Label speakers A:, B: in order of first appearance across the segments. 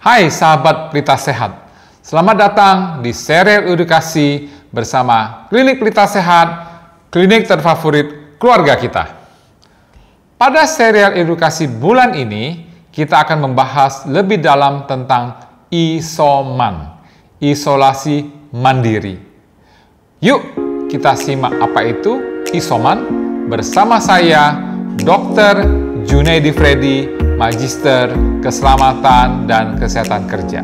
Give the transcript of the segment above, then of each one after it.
A: Hai sahabat Pelita Sehat, selamat datang di serial edukasi bersama Klinik Pelita Sehat, klinik terfavorit keluarga kita. Pada serial edukasi bulan ini, kita akan membahas lebih dalam tentang isoman, isolasi mandiri. Yuk, kita simak apa itu isoman bersama saya, Dr. Junaidi Freddy, Magister Keselamatan dan Kesehatan Kerja.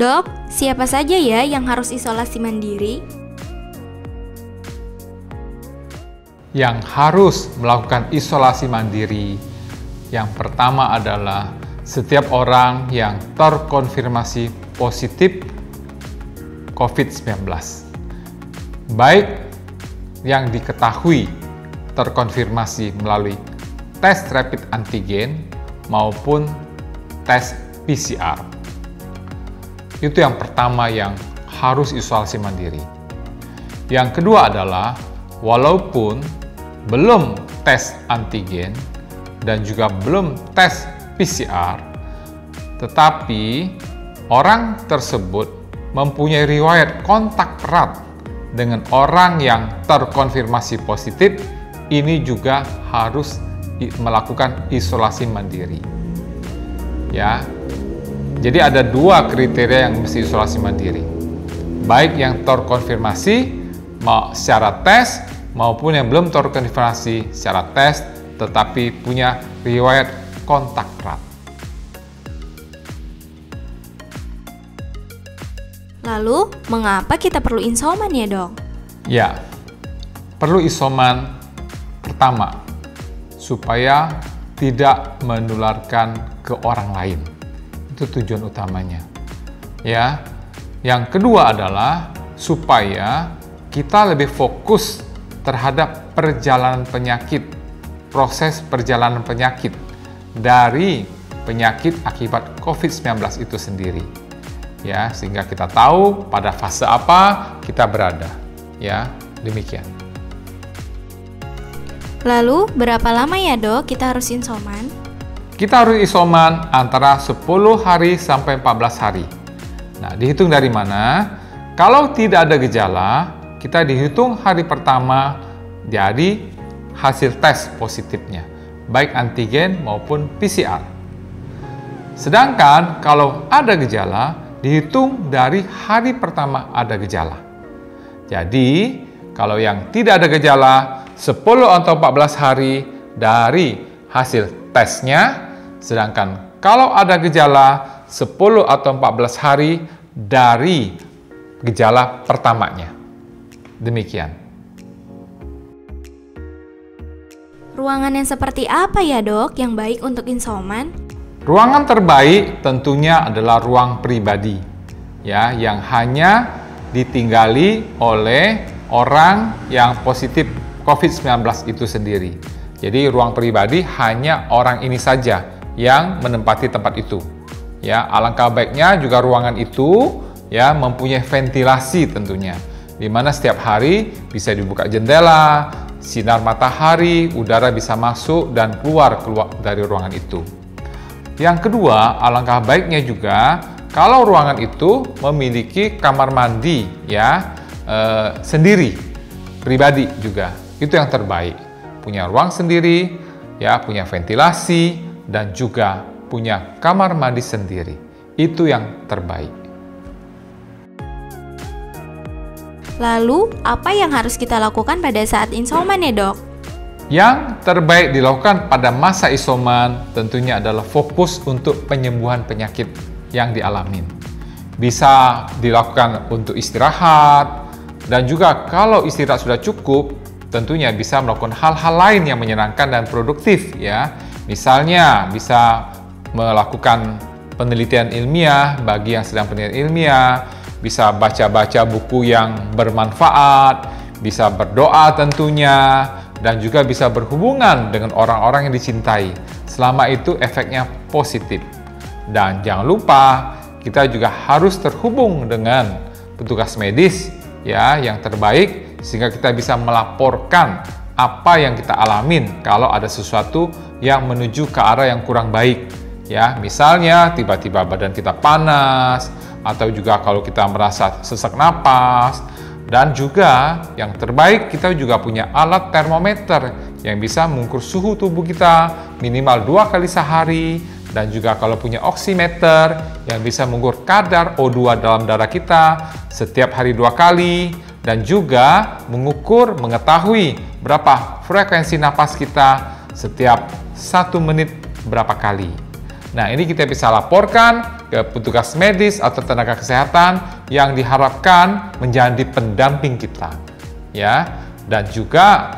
B: Dok, siapa saja ya yang harus isolasi mandiri?
A: Yang harus melakukan isolasi mandiri, yang pertama adalah setiap orang yang terkonfirmasi positif COVID-19. Baik yang diketahui terkonfirmasi melalui tes rapid antigen maupun tes PCR. Itu yang pertama yang harus isolasi mandiri. Yang kedua adalah, walaupun belum tes antigen dan juga belum tes PCR, tetapi orang tersebut mempunyai riwayat kontak erat dengan orang yang terkonfirmasi positif, ini juga harus melakukan isolasi mandiri. Ya. Jadi ada dua kriteria yang mesti isolasi mandiri. Baik yang terkonfirmasi secara tes maupun yang belum terkonfirmasi secara tes tetapi punya riwayat kontak erat.
B: Lalu, mengapa kita perlu isoman ya, Dok?
A: Ya, perlu isoman pertama supaya tidak menularkan ke orang lain. Itu tujuan utamanya. Ya. Yang kedua adalah supaya kita lebih fokus terhadap perjalanan penyakit, proses perjalanan penyakit dari penyakit akibat COVID-19 itu sendiri. Ya, sehingga kita tahu pada fase apa kita berada. Ya, demikian.
B: Lalu, berapa lama ya, Dok, kita harus isoman?
A: Kita harus isoman antara 10 hari sampai 14 hari. Nah, dihitung dari mana? Kalau tidak ada gejala, kita dihitung hari pertama dari hasil tes positifnya, baik antigen maupun PCR. Sedangkan kalau ada gejala, dihitung dari hari pertama ada gejala. Jadi, kalau yang tidak ada gejala, 10 atau 14 hari dari hasil tesnya. Sedangkan kalau ada gejala 10 atau 14 hari dari gejala pertamanya. Demikian.
B: Ruangan yang seperti apa ya, Dok, yang baik untuk isoman?
A: Ruangan terbaik tentunya adalah ruang pribadi, ya, yang hanya ditinggali oleh orang yang positif COVID-19 itu sendiri. Jadi ruang pribadi hanya orang ini saja yang menempati tempat itu. Ya, alangkah baiknya juga ruangan itu ya mempunyai ventilasi tentunya, di mana setiap hari bisa dibuka jendela, sinar matahari, udara bisa masuk dan keluar dari ruangan itu. Yang kedua, alangkah baiknya juga kalau ruangan itu memiliki kamar mandi ya sendiri, pribadi juga. Itu yang terbaik. Punya ruang sendiri, ya, punya ventilasi dan juga punya kamar mandi sendiri. Itu yang terbaik.
B: Lalu, apa yang harus kita lakukan pada saat isoman ya, Dok?
A: Yang terbaik dilakukan pada masa isoman tentunya adalah fokus untuk penyembuhan penyakit yang dialamin. Bisa dilakukan untuk istirahat, dan juga kalau istirahat sudah cukup, tentunya bisa melakukan hal-hal lain yang menyenangkan dan produktif ya. Misalnya bisa melakukan penelitian ilmiah bagi yang sedang penelitian ilmiah, bisa baca-baca buku yang bermanfaat, bisa berdoa tentunya, dan juga bisa berhubungan dengan orang-orang yang dicintai. Selama itu efeknya positif. Dan jangan lupa, kita juga harus terhubung dengan petugas medis ya yang terbaik sehingga kita bisa melaporkan apa yang kita alamin kalau ada sesuatu yang menuju ke arah yang kurang baik. Ya, misalnya tiba-tiba badan kita panas, atau juga kalau kita merasa sesak napas. Dan juga yang terbaik, kita juga punya alat termometer yang bisa mengukur suhu tubuh kita minimal 2 kali sehari, dan juga kalau punya oximeter yang bisa mengukur kadar O2 dalam darah kita setiap hari 2 kali, dan juga mengetahui berapa frekuensi napas kita setiap 1 menit berapa kali. Nah, ini kita bisa laporkan ke petugas medis atau tenaga kesehatan yang diharapkan menjadi pendamping kita. Ya, dan juga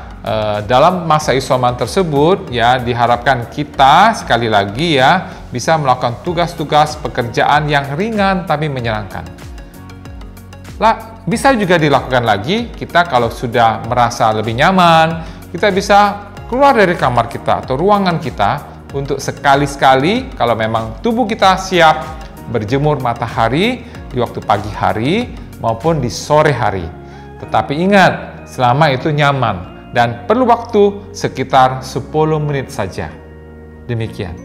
A: dalam masa isoman tersebut ya diharapkan kita sekali lagi ya bisa melakukan tugas-tugas pekerjaan yang ringan tapi menyenangkan. Bisa juga dilakukan lagi kita kalau sudah merasa lebih nyaman, kita bisa keluar dari kamar kita atau ruangan kita untuk sekali-sekali kalau memang tubuh kita siap berjemur matahari di waktu pagi hari maupun di sore hari. Tetapi ingat, selama itu nyaman dan perlu waktu sekitar 10 menit saja. Demikian.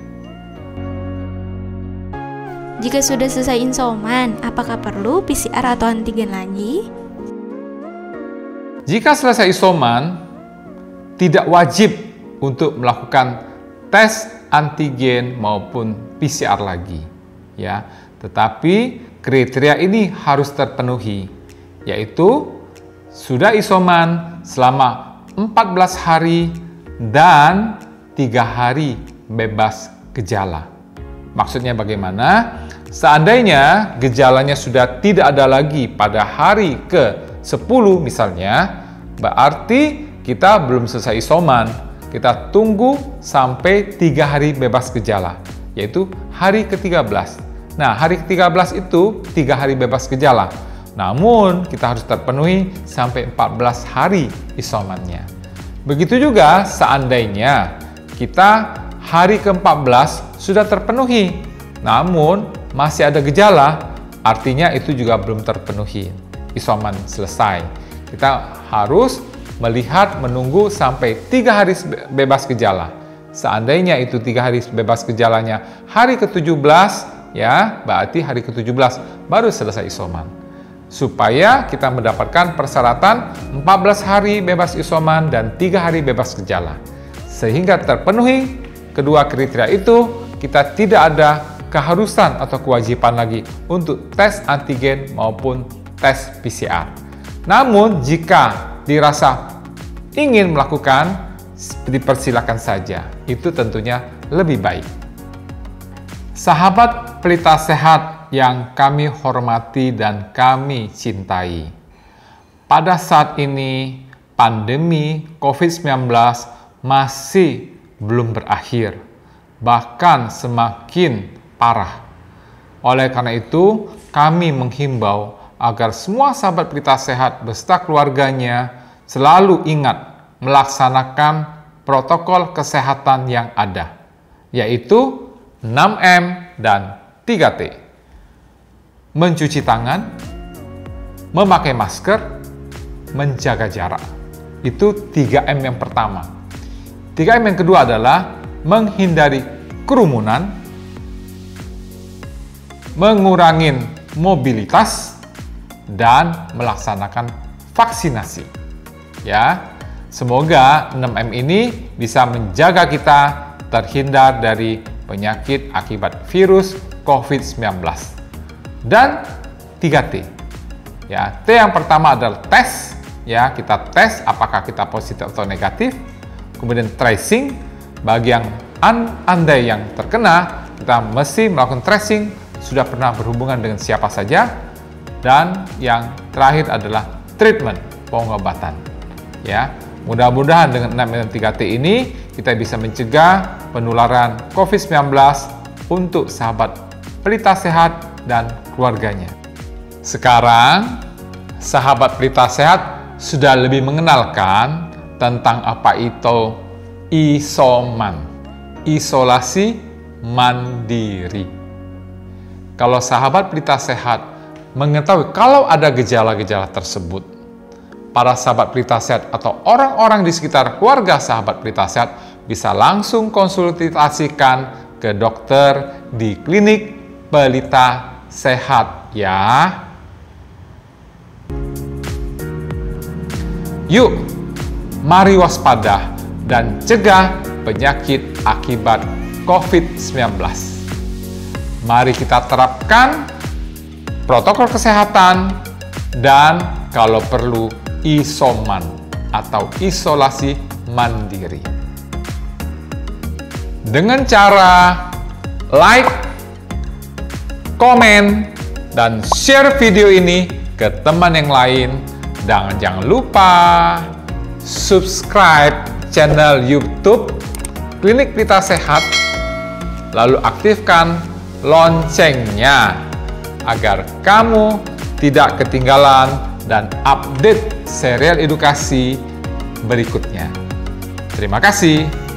B: Jika sudah selesai isoman, apakah perlu PCR atau antigen lagi?
A: Jika selesai isoman, tidak wajib untuk melakukan tes antigen maupun PCR lagi ya, tetapi kriteria ini harus terpenuhi, yaitu sudah isoman selama 14 hari dan 3 hari bebas gejala. Maksudnya bagaimana? Seandainya gejalanya sudah tidak ada lagi pada hari ke-10 misalnya, berarti kita belum selesai isoman. Kita tunggu sampai 3 hari bebas gejala, yaitu hari ke-13. Nah, hari ke-13 itu 3 hari bebas gejala. Namun, kita harus terpenuhi sampai 14 hari isomannya. Begitu juga seandainya kita hari ke-14 sudah terpenuhi, namun masih ada gejala, artinya itu juga belum terpenuhi. Isoman selesai. Kita harus menunggu sampai 3 hari bebas gejala. Seandainya itu 3 hari bebas gejalanya hari ke-17, ya berarti hari ke-17 baru selesai isoman. Supaya kita mendapatkan persyaratan 14 hari bebas isoman dan 3 hari bebas gejala. Sehingga terpenuhi kedua kriteria itu, kita tidak ada keharusan atau kewajiban lagi untuk tes antigen maupun tes PCR. Namun jika dirasa ingin melakukan, dipersilakan saja. Itu tentunya lebih baik. Sahabat Pelita Sehat yang kami hormati dan kami cintai. Pada saat ini, pandemi COVID-19 masih belum berakhir, bahkan semakin parah. Oleh karena itu, kami menghimbau agar semua sahabat Pelita Sehat beserta keluarganya selalu ingat melaksanakan protokol kesehatan yang ada, yaitu 6M dan 3T. Mencuci tangan, memakai masker, menjaga jarak. Itu 3M yang pertama. 3M yang kedua adalah menghindari kerumunan, mengurangi mobilitas, dan melaksanakan vaksinasi. Ya, semoga 6M ini bisa menjaga kita terhindar dari penyakit akibat virus COVID-19. Dan 3T. Ya, T yang pertama adalah tes. Ya, kita tes apakah kita positif atau negatif. kemudian tracing. Bagi yang andai yang terkena, kita mesti melakukan tracing, sudah pernah berhubungan dengan siapa saja, dan yang terakhir adalah treatment, pengobatan. Ya, mudah-mudahan dengan 6M3T ini kita bisa mencegah penularan COVID-19 untuk sahabat Pelita Sehat dan keluarganya. Sekarang, sahabat Pelita Sehat sudah lebih mengenalkan tentang apa itu isoman, isolasi mandiri. Kalau sahabat Pelita Sehat mengetahui kalau ada gejala-gejala tersebut, para sahabat Pelita Sehat atau orang-orang di sekitar keluarga sahabat Pelita Sehat bisa langsung konsultasikan ke dokter di klinik Pelita Sehat ya. Yuk, mari waspada dan cegah penyakit akibat COVID-19. Mari kita terapkan protokol kesehatan dan kalau perlu isoman atau isolasi mandiri. Dengan cara like, komen, dan share video ini ke teman yang lain. Dan jangan lupa subscribe channel YouTube Klinik Pelita Sehat, lalu aktifkan loncengnya agar kamu tidak ketinggalan dan update serial edukasi berikutnya. Terima kasih.